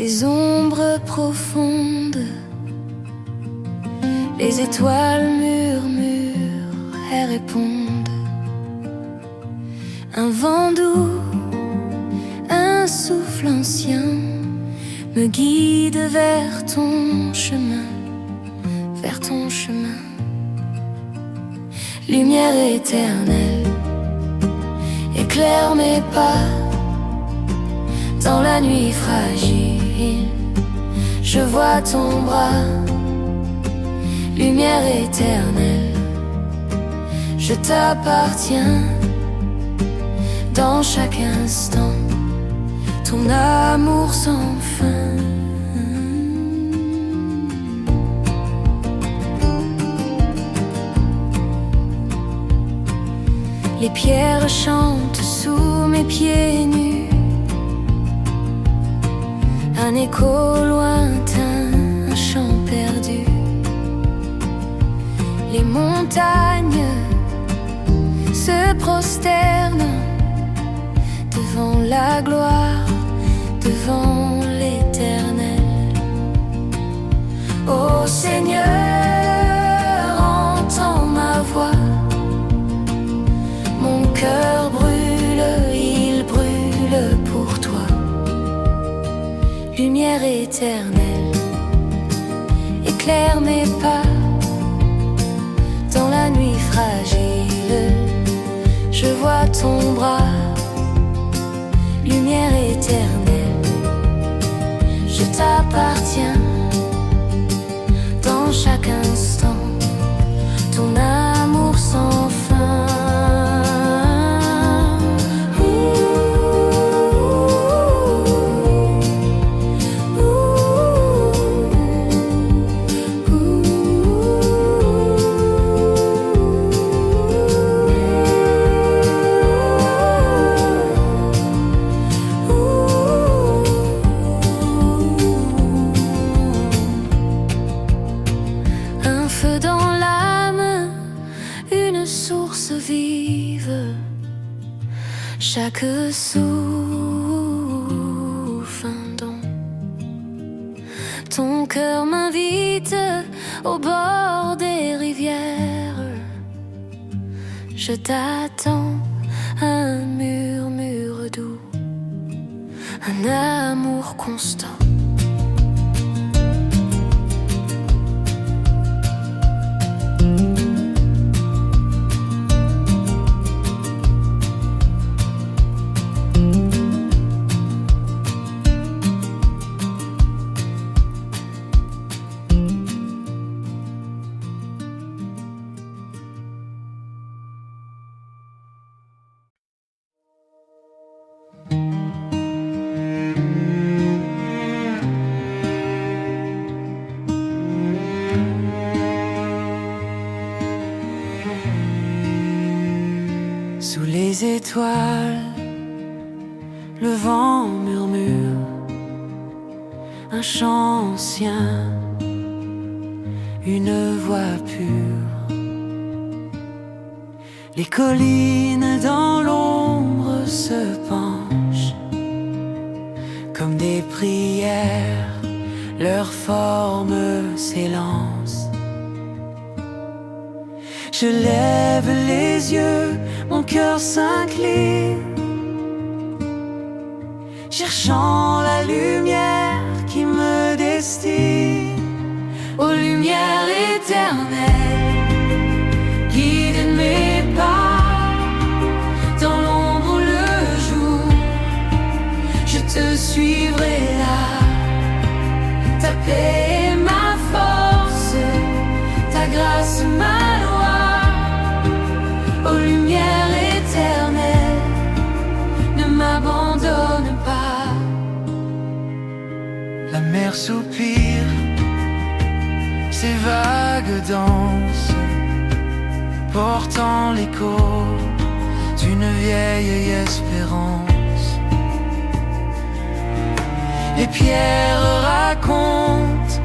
des ombres profondes. Les étoiles murmurent et répondent. Un vent doux, un souffle ancien me guide vers ton chemin, vers ton chemin. Lumière éternelle, éclaire mes pas dans la nuit fragile. Je vois ton bras, lumière éternelle, je t'appartiens dans chaque instant, ton amour sans fin. Les pierres chantent sous mes pieds nus, un écho lointain, un chant perdu. Les montagnes se prosternent devant la gloire, devant l'Éternel. Ô Seigneur, entends ma voix. Mon cœur brûle, il brûle pour toi. Lumière éternelle, éclaire mes pas dans la nuit fragile. Je vois ton bras, lumière éternelle, je t'appartiens dans chaque instant, ton amour sans fin. Chaque souffle un don. Ton cœur m'invite au bord des rivières. Je t'attends, un murmure doux, un amour constant. Sous les étoiles, le vent murmure un chant ancien, une voix pure. Les collines dans l'ombre se penchent comme des prières, leur forme s'élance. Je lève les yeux, mon cœur s'incline, cherchant la lumière qui me destine. Ô lumière éternelle, guide mes pas dans l'ombre ou le jour. Je te suivrai là, ta paix est ma force, ta grâce ma loi. Ô lumière éternelle, ne m'abandonne pas. La mer soupire, ses vagues dansent, portant l'écho d'une vieille espérance. Les pierres racontent,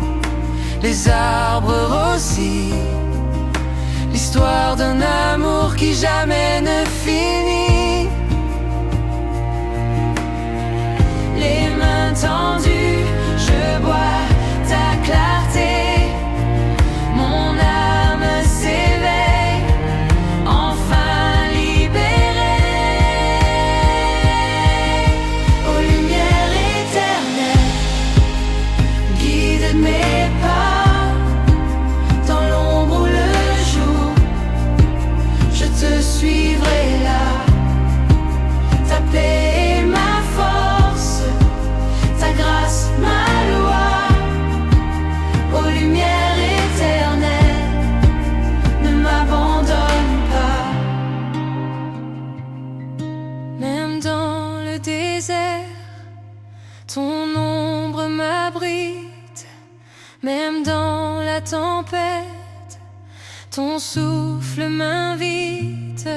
les arbres aussi, l'histoire d'un amour qui jamais ne finit. Les mains tendues, tempête, ton souffle m'invite.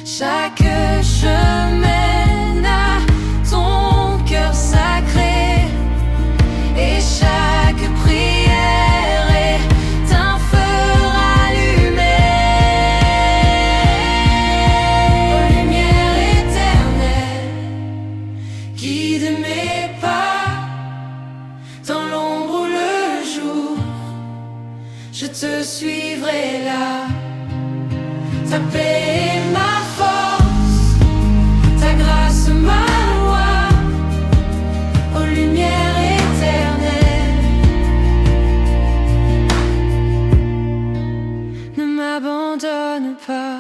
Chaque chemin a ton cœur sacré, et chaque prière est un feu rallumé. Ô lumière éternelle, guide mes pas dans l'ombre ou le jour, je te suivrai là. Ta paix est ma force, ta grâce ma loi. Ô lumière éternelle, ne m'abandonne pas.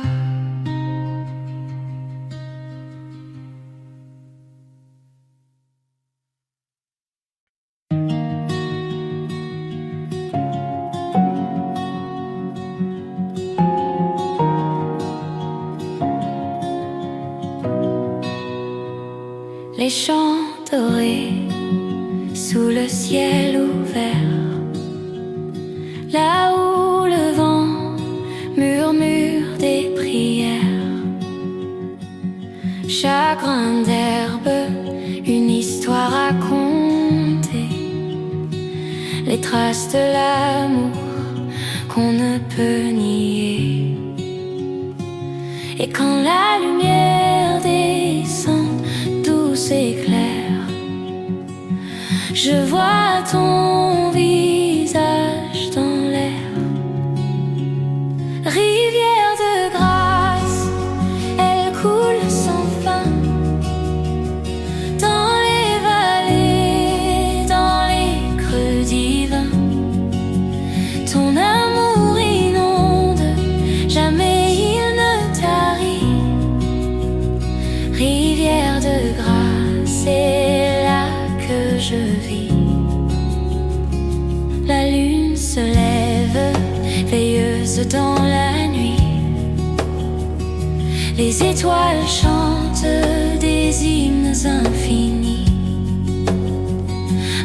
Les champs dorés sous le ciel ouvert, là où le vent murmure des prières. Chaque grain d'herbe, une histoire à raconter, les traces de l'amour qu'on ne peut nier. Et quand la lumière descend et clair, je vois ton visage dans l'air. Rivière de grâce, elle coule sans fin, dans les vallées, dans les creux divins. Ton amour inonde, jamais il ne tarit. Rivière de grâce, c'est là que je vis. La lune se lève, veilleuse dans la nuit. Les étoiles chantent des hymnes infinis.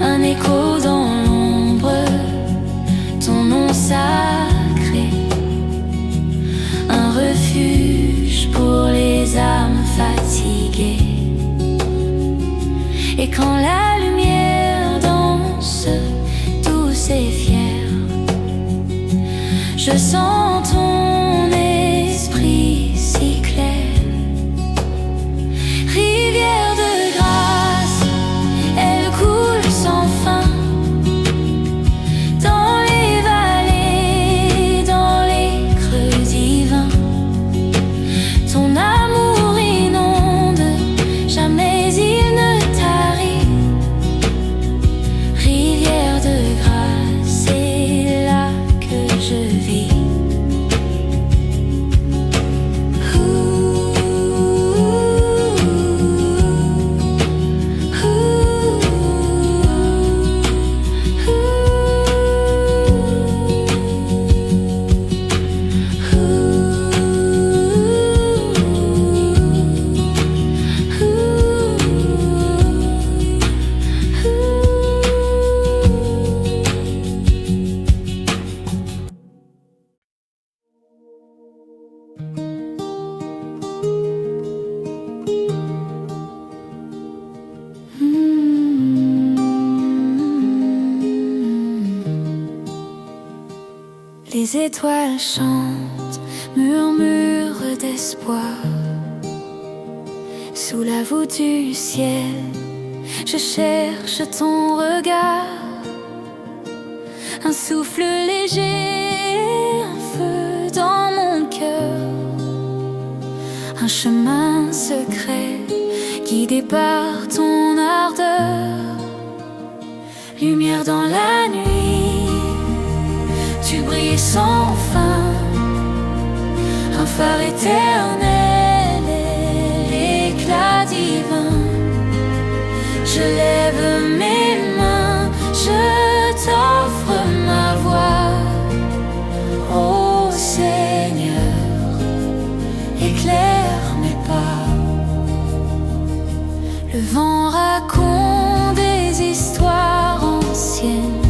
Un écho dans l'ombre, ton nom sacré. Un refuge pour les âmes fatiguées. Et quand la lumière danse, douce et fière, je sens ton esprit si clair. Rivière de grâce, elle coule sans fin, dans les vallées, dans les creux divins. Ton amour inonde, jamais il ne tarit. Rivière de grâce, c'est là que je vis. Les étoiles chantent, murmurent d'espoir. Sous la voûte du ciel, je cherche ton regard. Un souffle léger, un feu dans mon cœur. Un chemin secret, guidé par ton ardeur. Lumière dans la nuit, tu brilles sans fin. Un phare éternel et l'éclat divin. Je lève mes mains, je t'offre ma voix. Ô Seigneur, éclaire mes pas. Le vent raconte des histoires anciennes,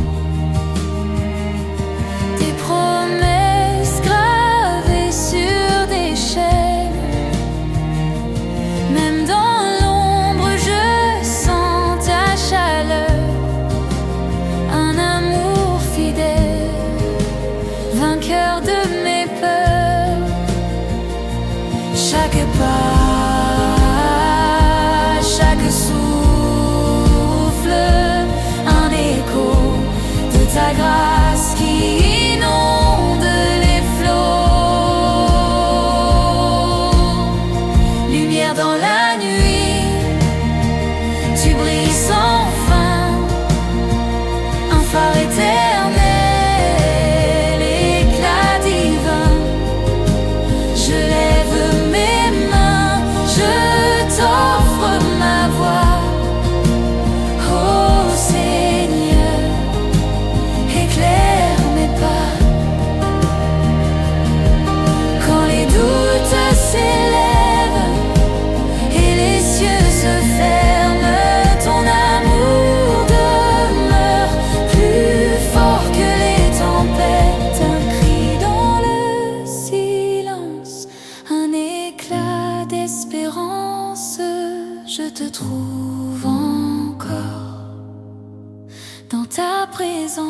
dans ta présence.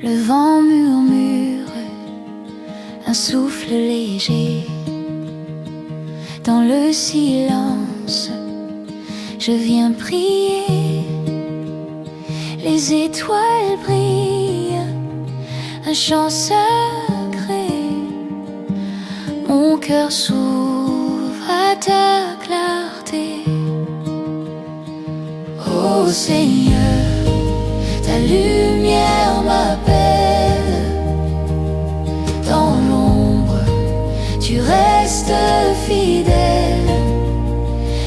Le vent murmure un souffle léger. Dans le silence, je viens prier. Les étoiles brillent, un chant sacré. Mon cœur s'ouvre à ta clarté. Ô Seigneur, ta lumière m'appelle. Dans l'ombre, tu restes fidèle.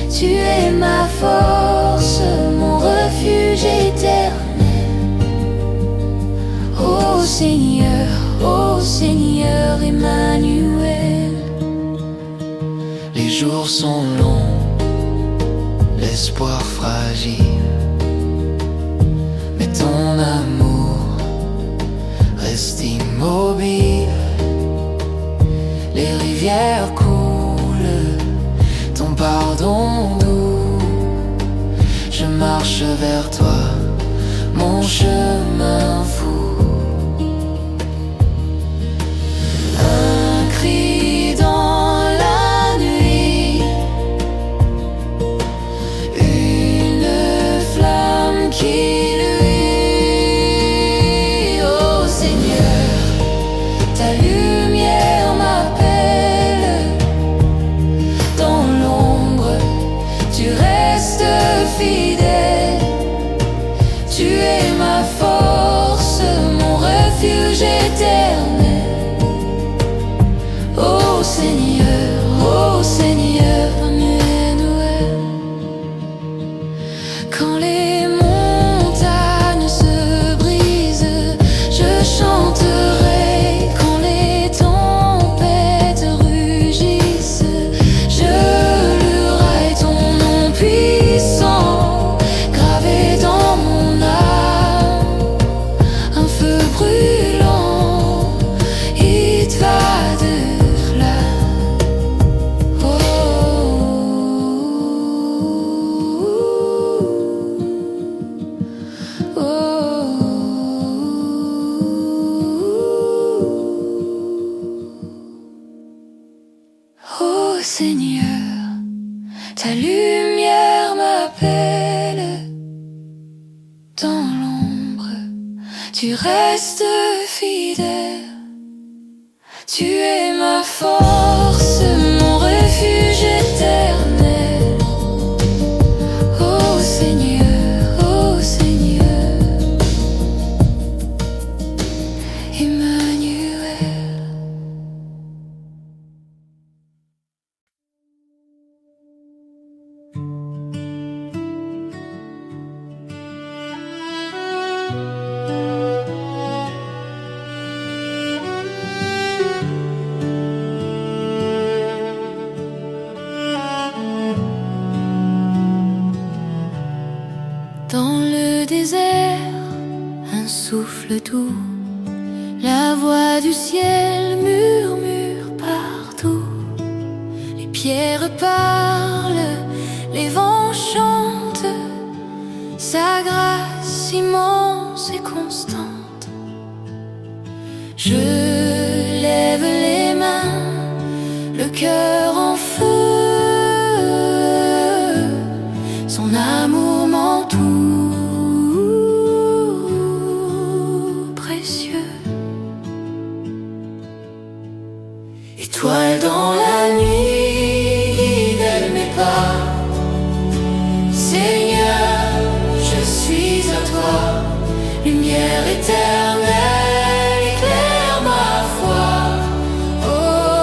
Tu es ma force, mon refuge éternel. Ô Seigneur Emmanuel. Les jours sont longs, l'espoir fragile, mais ton amour reste immobile. Les rivières coulent, ton pardon doux. Je marche vers toi, mon chemin fou. Un cri dans la nuit, une flamme qui luit. Ô Seigneur, ta lumière m'appelle. Dans l'ombre, tu restes fidèle. Tu es ma force, mon refuge éternel. Ô Seigneur, Emmanuel. Quand les montagnes se brisent, je chanterai. Quand les tempêtes rugissent, je louerai ton nom puissant, gravé dans mon âme. Un feu brûlant, il te va de flamme. Ô Seigneur, ta lumière m'appelle. Dans l'ombre, tu restes fidèle. Tu es ma force, mon refuge éternel. Ô Seigneur, Emmanuel. Dans le désert, un souffle doux, la voix du ciel murmure partout. Les pierres parlent, les vents chantent, sa grâce immense et constante. Je lève les mains, le cœur en feu, son amour m'entoure. Étoile dans la nuit, guide mes pas. Seigneur, je suis à toi. Lumière éternelle, éclaire ma foi. Oh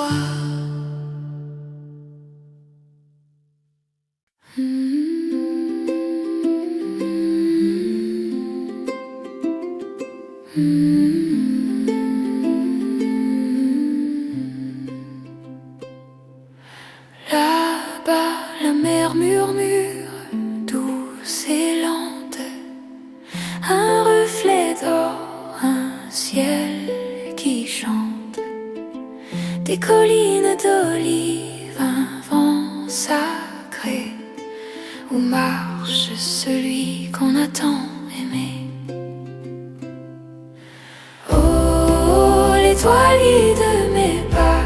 toi. Là-bas, la mer murmure, douce et lente, un reflet d'or, un ciel qui chante, des collines d'olives, un vent sacré, où marche celui qu'on a tant aimé. Oh, l'étoile guide mes pas,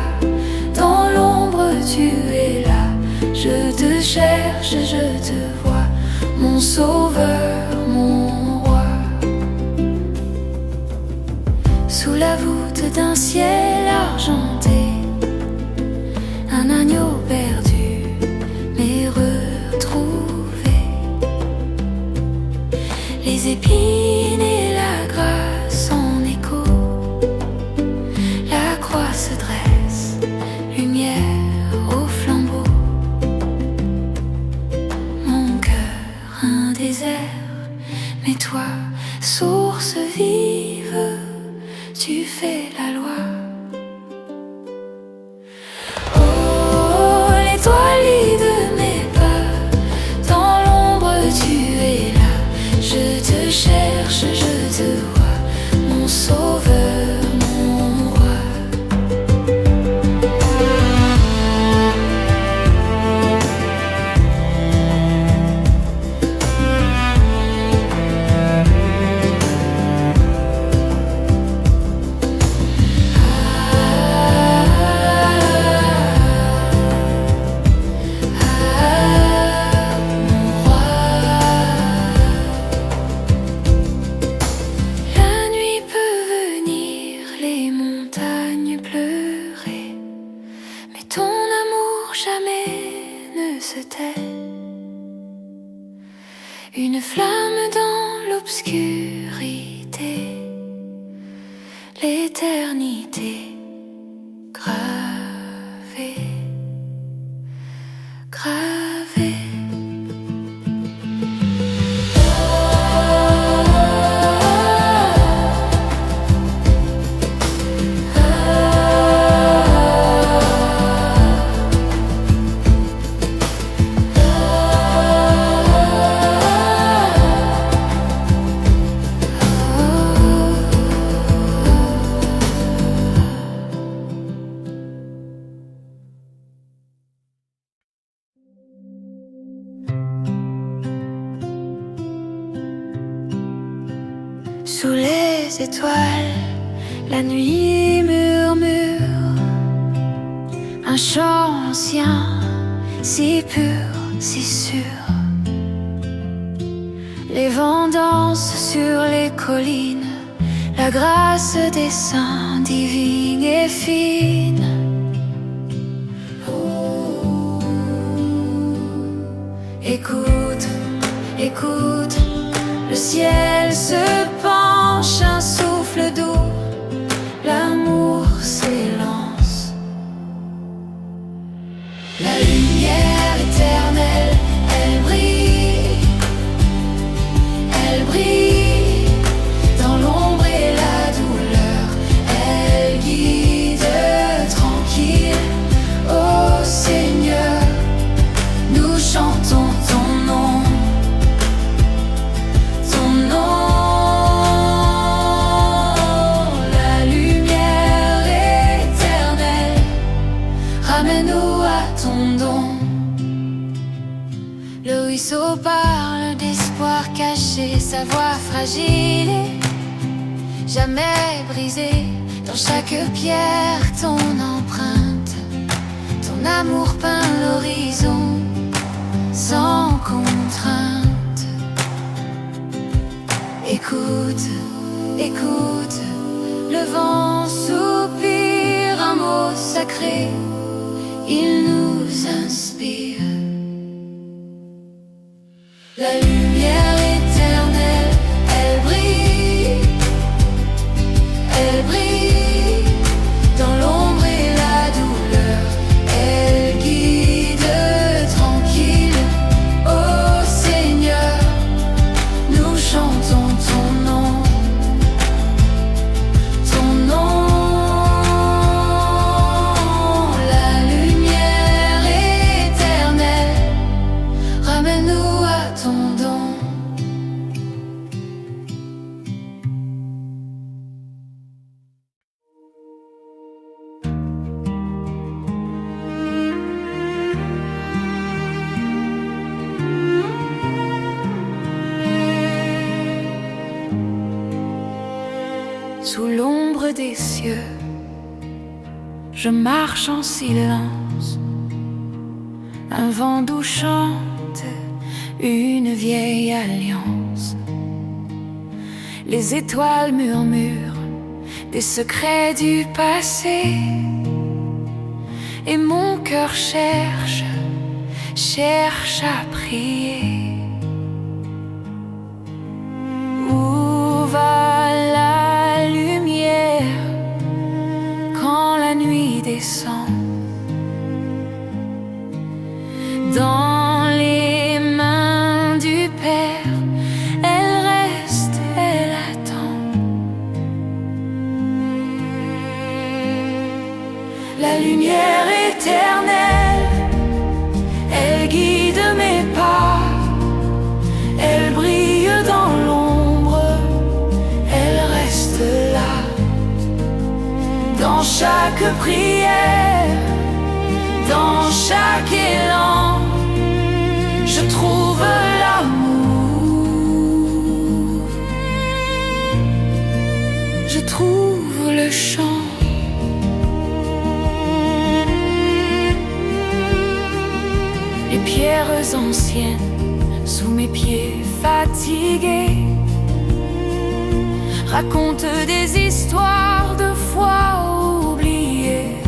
dans l'ombre tu es là. Je te cherche, je te vois, mon sauveur, mon roi. Sous la voûte d'un ciel argenté, un agneau perdu, mais retrouvé. Les épines et la grâce en écho, la croix se dresse, lumière au flambeau. Mon cœur, un désert, mais toi, source vive, tu fais la loi. Oh, l'étoile guide mes pas, dans l'ombre tu es là. Je te cherche, je te vois, mon sauveur, mon roi. Une flamme dans l'obscurité, l'éternité gravée, gravée. Sous les étoiles, la nuit murmure un chant ancien, si pur, si sûr. Les vents dansent sur les collines, la grâce des saints divine et fine. Écoute, écoute, le ciel se penche, un souffle doux, l'amour s'élance. La lumière éternelle, elle brille, elle brille, dans l'ombre et la douleur, elle guide tranquille. Ô Seigneur, nous chantons ton nom. Ramène-nous à ton don. Le ruisseau parle d'espoir caché, sa voix fragile et jamais brisée. Dans chaque pierre, ton empreinte, ton amour peint l'horizon sans contrainte. Écoute, écoute, le vent soupire, un mot sacré, il nous inspire. La lumière éternelle, elle brille, dans l'ombre et la douleur. chantons ton nom, ton nom. La lumière éternelle, ramène-nous à ton don. Sous l'ombre des cieux, je marche en silence. Un vent doux chante une vieille alliance. Les étoiles murmurent des secrets du passé. Et mon cœur cherche à prier. Où va la lumière quand la nuit descend? Dans les mains du Père, elle reste, elle attend. La lumière éternelle, elle guide mes pas. Elle brille dans l'ombre, elle reste là. Dans chaque prière, dans chaque élan, je trouve l'amour, je trouve le chant. Les pierres anciennes sous mes pieds fatigués racontent des histoires de foi oubliées.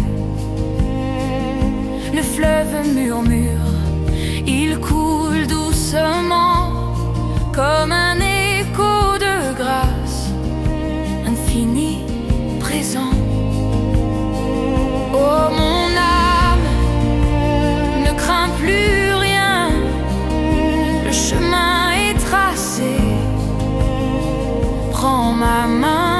Le fleuve murmure, il coule doucement comme un écho de grâce infini présent. Oh mon âme, ne crains plus rien, le chemin est tracé. Prends ma main.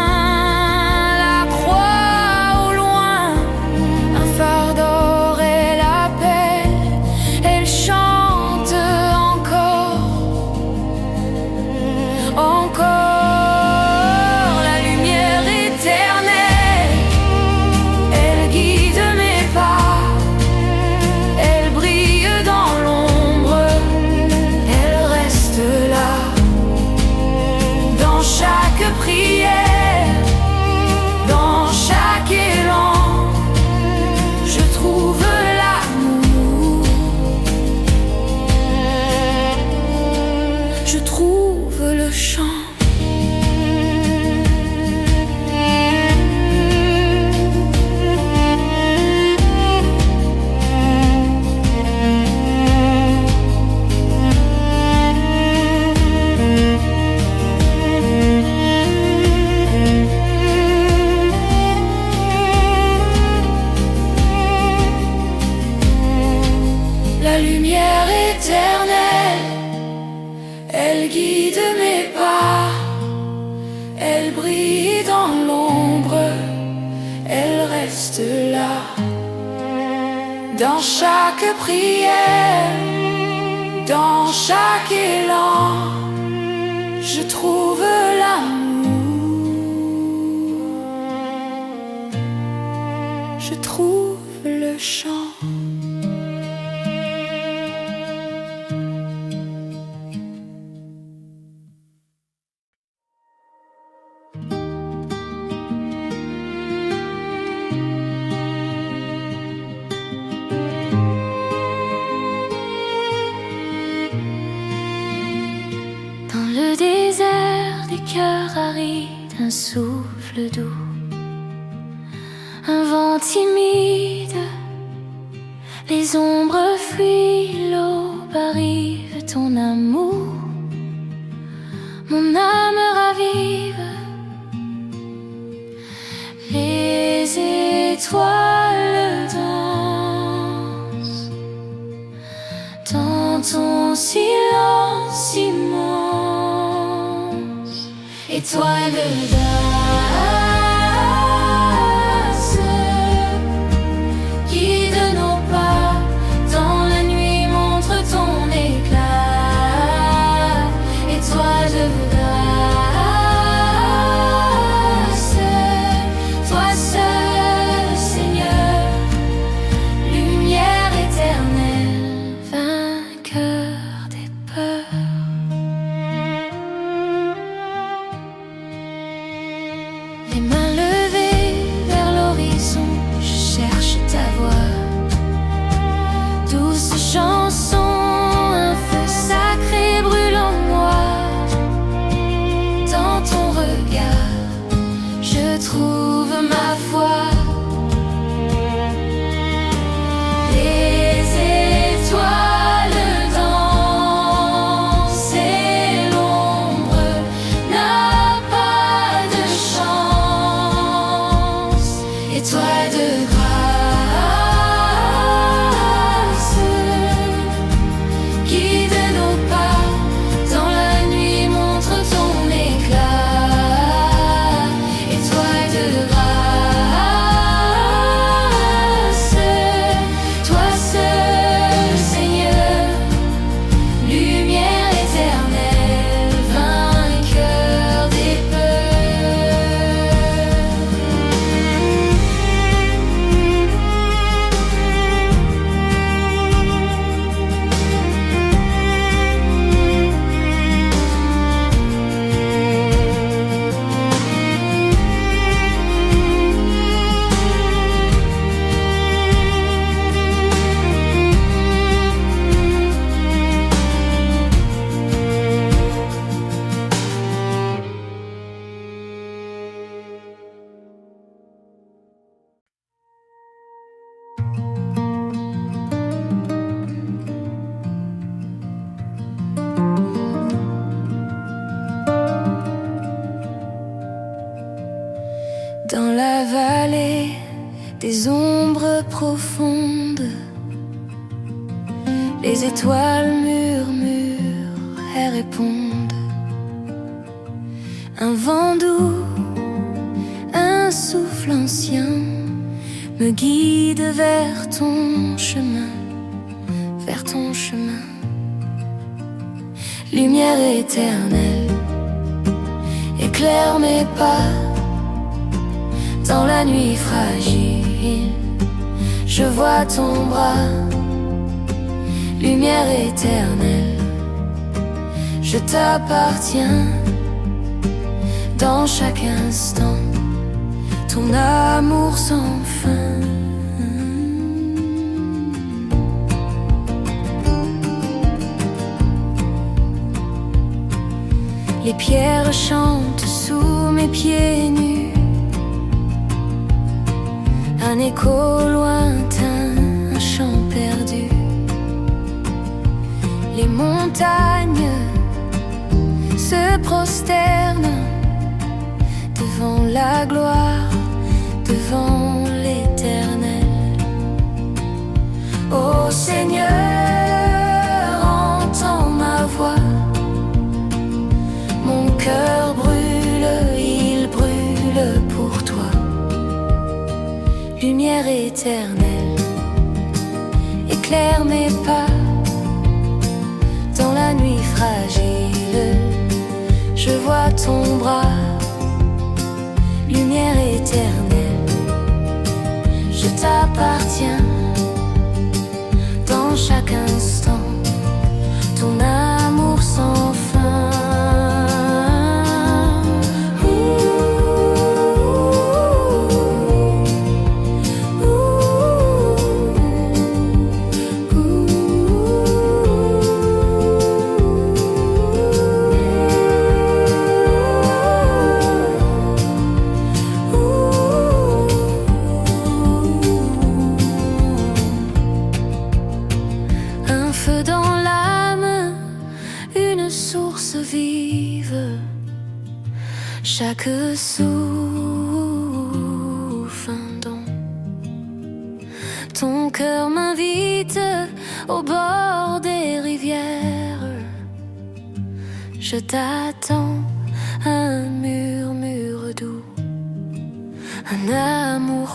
Elle guide mes pas, elle brille dans l'ombre, elle reste là. Dans chaque prière, dans chaque élan, je trouve l'amour, je trouve le chant. Le désert des cœurs arides, un souffle doux, un vent timide, les ombres fuient, l'aube arrive, ton amour, mon âme ravive, les étoiles dansent dans ton silence immense. étoile d'As, guide nos pas dans la nuit, montre ton éclat. Étoile d'As, toi seul Seigneur, lumière éternelle, vainqueur des peurs. Les mains levées vers l'horizon, je cherche ta voix. Douce chanson, un feu sacré brûle en moi. Dans ton regard, je trouve ma foi. Les étoiles dansent et l'ombre n'a pas de chance. Étoile de grâce, guide nos pas dans la nuit, montre ton éclat. Étoile de grâce, toi seul Seigneur, lumière éternelle, vainqueur des Dans la vallée des ombres profondes, les étoiles murmurent et répondent. Un vent doux, un souffle ancien me guide vers ton chemin, vers ton chemin. Lumière éternelle, éclaire mes pas. Dans la nuit fragile, je vois ton bras. Lumière éternelle, je t'appartiens. Dans chaque instant, ton amour sans fin. Les pierres chantent sous mes pieds nus. Un écho lointain, un chant perdu. Les montagnes se prosternent devant la gloire, devant l'Éternel. Ô Seigneur, entends ma voix. Mon cœur brûle, il brûle pour toi. Lumière éternelle, éclaire mes pas. Dans la nuit fragile, je vois ton bras. Lumière éternelle, je t'appartiens. Dans chaque instant, ton amour sans fin. Chaque souffle un don. Ton cœur m'invite au bord des rivières. Je t'attends un mur.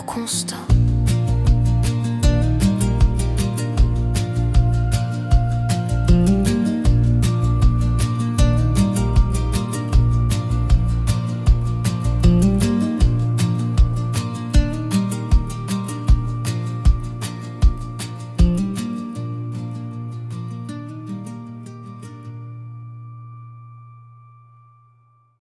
constant.